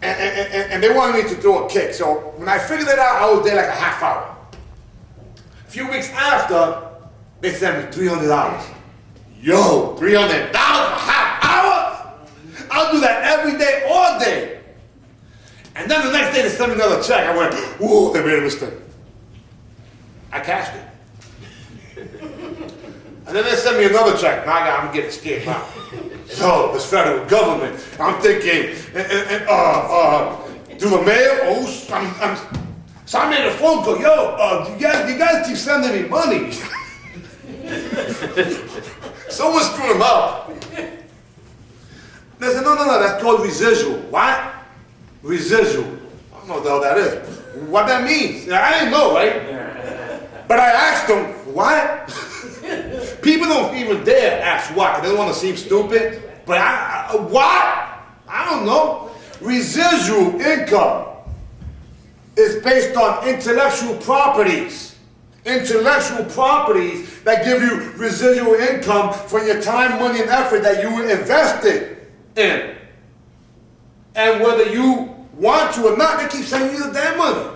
and they wanted me to throw a kick. So when I figured it out, I was there like a half hour. A few weeks after, they sent me $300. Yo, $300 for half hour? I'll do that every day, all day. And then the next day they sent me another check. I went, ooh, they made a mistake. I cashed it. And then they sent me another check. Now I'm getting scared now. So, this federal government, I'm thinking, through the mail, so I made a phone call. Yo, you guys keep sending me money. Someone screwed them up. They said, no, that's called residual. What? Residual. I don't know what the hell that is. What that means? I didn't know, right? But I asked them, what? People don't even dare ask what, they don't want to seem stupid. But what? I don't know. Residual income is based on intellectual properties. Intellectual properties that give you residual income for your time, money, and effort that you invested in. And whether you want to or not, they keep sending you the damn money.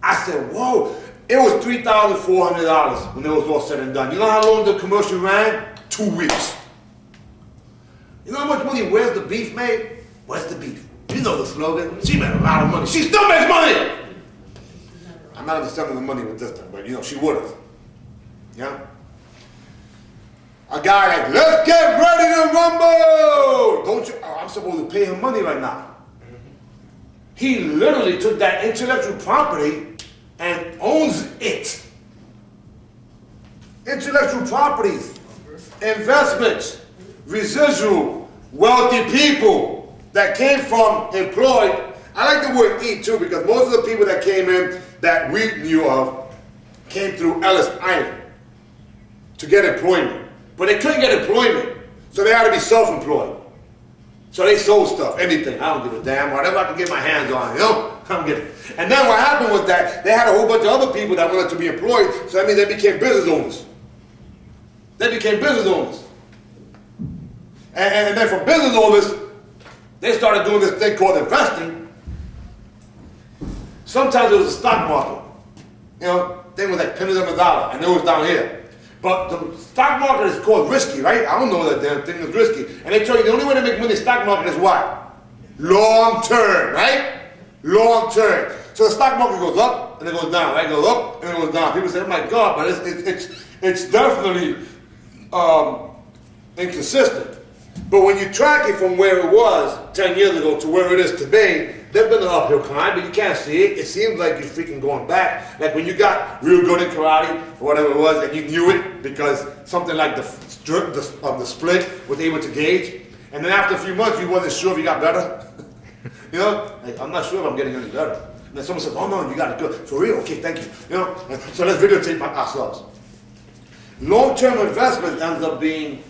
I said, whoa. It was $3,400 when it was all said and done. You know how long the commercial ran? 2 weeks. You know how much money Where's the Beef made? Where's the Beef? You know the slogan. She made a lot of money. She still makes money! I'm not understanding the money with this thing, but you know, she would have. Yeah? A guy like, let's get ready to rumble! Don't you? Oh, I'm supposed to pay him money right now. He literally took that intellectual property and owns it. Intellectual properties, investments, residual, wealthy people that came from employed. I like the word eat too, because most of the people that came in that we knew of came through Ellis Island to get employment. But they couldn't get employment, so they had to be self-employed. So they sold stuff, anything. I don't give a damn. Whatever I can get my hands on, you know, I'm getting it. And then what happened was that they had a whole bunch of other people that wanted to be employed, so that means they became business owners. They became business owners. And then from business owners, they started doing this thing called investing. Sometimes it was a stock market. You know, thing was like pennies on the dollar, and it was down here. But the stock market is called risky, right? I don't know that damn thing is risky. And they tell you the only way to make money in the stock market is what? Long term, right? Long term. So the stock market goes up and it goes down, right? It goes up and it goes down. People say, oh my God, but it's definitely inconsistent. But when you track it from where it was 10 years ago to where it is today, there's been an uphill climb, but you can't see it. It seems like you're freaking going back. Like when you got real good in karate, or whatever it was, and you knew it because something like the split was able to gauge. And then after a few months, you wasn't sure if you got better. You know, like, I'm not sure if I'm getting any better. And then someone said, oh no, you got it good. For real? Okay, thank you. You know, so let's videotape ourselves. Long-term investment ends up being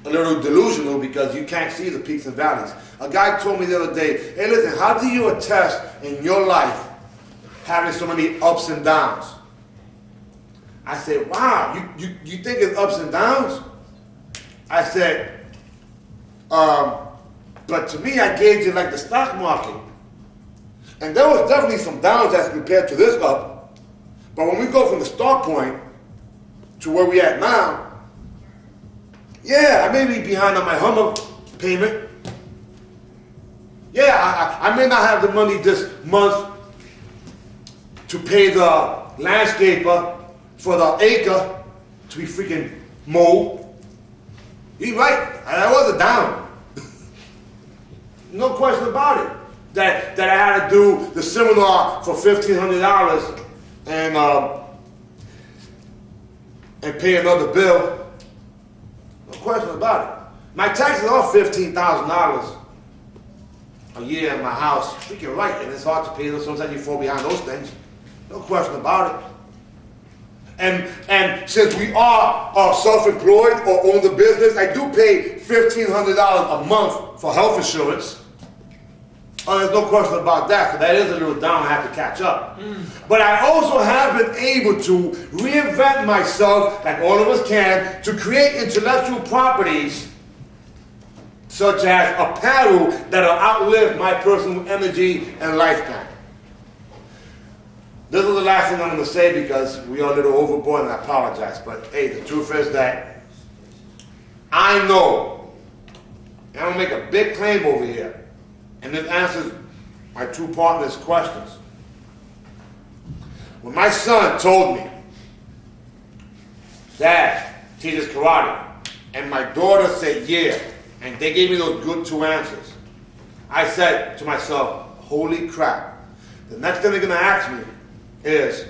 a little delusional because you can't see the peaks and valleys. A guy told me the other day, hey listen, how do you attest in your life having so many ups and downs? I said, wow, you think it's ups and downs? I said, but to me I gauge it like the stock market. And there was definitely some downs as compared to this up. But when we go from the start point to where we at now, yeah, I may be behind on my Hummer payment. Yeah, I may not have the money this month to pay the landscaper for the acre to be freaking mowed. You're right, I was a down. No question about it. That I had to do the seminar for $1,500 and pay another bill. No question about it. My taxes are $15,000 a year in my house. Freaking right, and it's hard to pay those. Sometimes you fall behind those things. No question about it. And since we are self-employed or own the business, I do pay $1,500 a month for health insurance. There's no question about that, because that is a little down. I have to catch up. But I also have been able to reinvent myself, like all of us can, to create intellectual properties such as apparel that'll outlive my personal energy and lifetime. This is the last thing I'm going to say because we are a little overboard and I apologize. But hey, the truth is that I know, and I'm going to make a big claim over here, and this answers my two partners' questions. When my son told me, Dad teaches karate, and my daughter said, yeah, and they gave me those good two answers, I said to myself, holy crap, the next thing they're going to ask me is,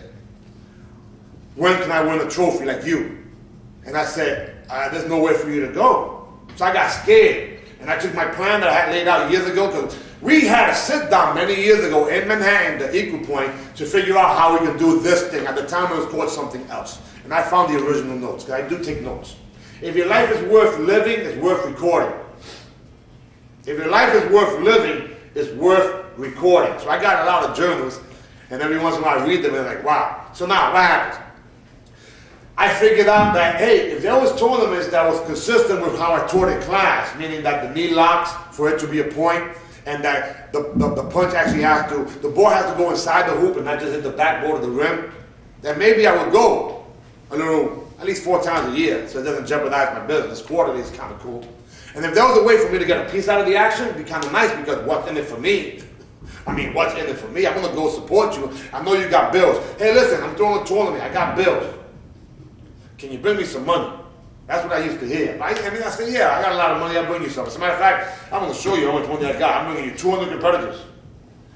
when can I win a trophy like you? And I said, there's nowhere for you to go. So I got scared, and I took my plan that I had laid out years ago, because we had a sit down many years ago in Manhattan, the Equal Point, to figure out how we can do this thing. At the time it was called something else. And I found the original notes, because I do take notes. If your life is worth living, it's worth recording. If your life is worth living, it's worth recording. So I got a lot of journals, and every once in a while I read them and I'm like, wow. So now, what happens? I figured out that, hey, if there was tournaments that was consistent with how I taught in class, meaning that the knee locks for it to be a point, and that the punch actually has to, the ball has to go inside the hoop and not just hit the backboard of the rim, then maybe I would go a little, at least 4 times a year, so it doesn't jeopardize my business. Quarterly is kind of cool. And if there was a way for me to get a piece out of the action, it'd be kind of nice, because what's in it for me? I mean, what's in it for me? I'm going to go support you. I know you got bills. Hey, listen, I'm throwing a tournament. I got bills. Can you bring me some money? That's what I used to hear. I said, yeah, I got a lot of money. I'll bring you some. As a matter of fact, I'm going to show you how much money I got. I'm bringing you 200 competitors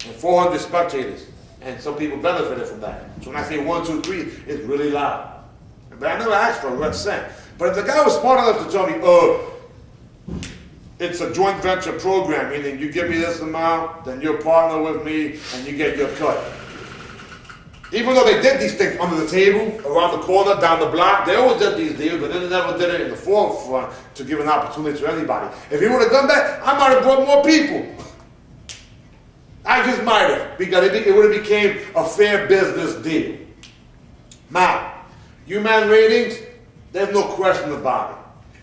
and 400 spectators. And some people benefited from that. So when I say 1, 2, 3, it's really loud. But I never asked for a red cent. But if the guy was smart enough to tell me, it's a joint venture program, meaning you give me this amount, then you'll partner with me, and you get your cut. Even though they did these things under the table, around the corner, down the block, they always did these deals, but they never did it in the forefront to give an opportunity to anybody. If he would have done that, I might have brought more people. I just might have, because it would have became a fair business deal. Now, UMAN ratings, there's no question about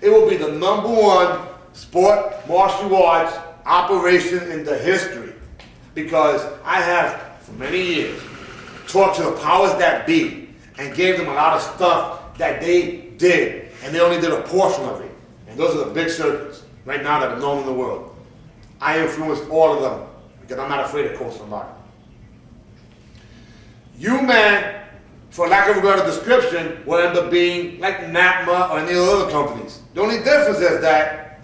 it. It will be the #1 sport martial arts operation in the history, because I have, for many years, talked to the powers that be and gave them a lot of stuff that they did, and they only did a portion of it. And those are the big circuits right now that are known in the world. I influenced all of them because I'm not afraid to quote somebody. UMAN, for lack of a better description, will end up being like NAPMA or any other companies. The only difference is that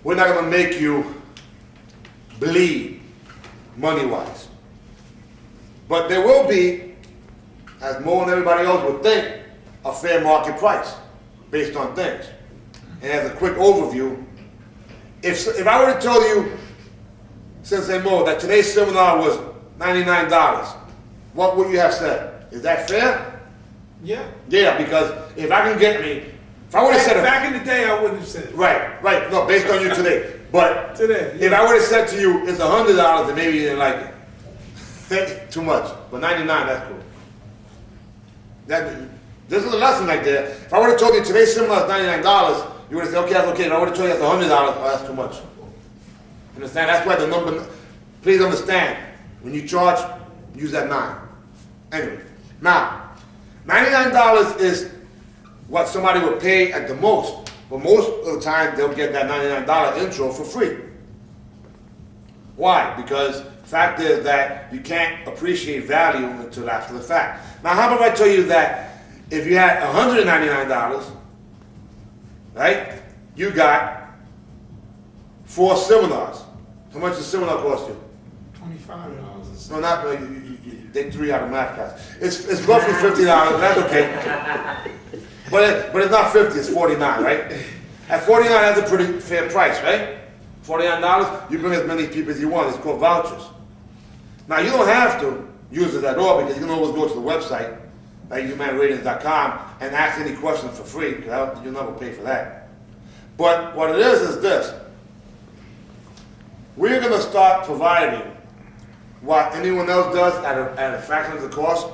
we're not going to make you bleed money-wise. But there will be, as Mo and everybody else would think, a fair market price based on things. And as a quick overview, if I were to tell you, Sensei Mo, that today's seminar was $99, what would you have said? Is that fair? Yeah. Yeah, because if I can get me, if I would have said back in the day, I wouldn't have said it. Right. No, based on you today. But today, yeah. If I would have said to you, it's $100, then maybe you didn't like it. Too much. But $99, that's cool. This is a lesson right there. If I would have told you today's seminar is $99, you would have said, okay, that's okay. If I would have told you that's $100, oh, that's too much. Understand? That's why the number, please understand, when you charge, use that 9. Anyway, now, $99 is what somebody would pay at the most. But most of the time, they'll get that $99 intro for free. Why? Because the fact is that you can't appreciate value until after the fact. Now, how about if I tell you that if you had $199, right, you got 4 seminars. How much does a seminar cost you? $25. No, not, you take 3 out of math class. It's roughly $50, that's okay. But it's not 50, it's 49, right? At 49, that's a pretty fair price, right? $49, you bring as many people as you want. It's called vouchers. Now, you don't have to use it at all, because you can always go to the website, like UMANratings.com, and ask any questions for free, because you'll never pay for that. But what it is this. We're going to start providing what anyone else does at a fraction of the cost,